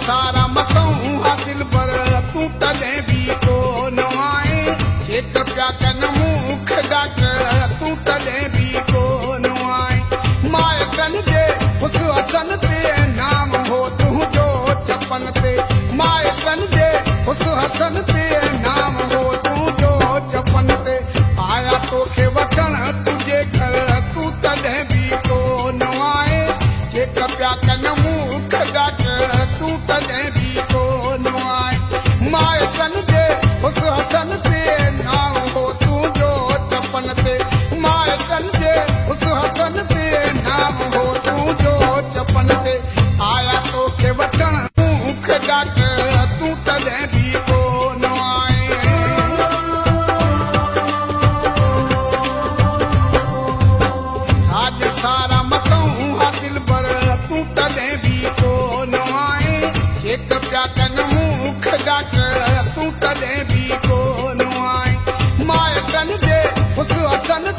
सारा मतों हासिल पर तू तॾहिं बि कोन आए चेक पिया कनि मुख डॉक्टर तू तॾहिं बि कोन आए माइटनि जे हुस्न ते नाम हो तुंहिंजो चपन ते माइटनि जे हुस्न ते नाम हो तुंहिंजो चपन ते आया तोखे वठण तुंहिंजे घर तू तॾहिं बि कोन आए चेक पिया कनि मुख डॉक्टर तू तॾहिं बि कोन आए माइटनि जे हुस्न ते नाम हो तुंहिंजो चपन ते माइटनि जे हुस्न ते नाम हो तुंहिंजो चपन ते आया तोखे वठण मुख डॉक्टर तू तॾहिं बि कोन आए आज सारा मतों हासिल पर तू तॾहिं बि कोन आए चेक पिया कनि मुख डॉक्टर तू तॾहिं बि कोन आए माइटनि जे हुस्न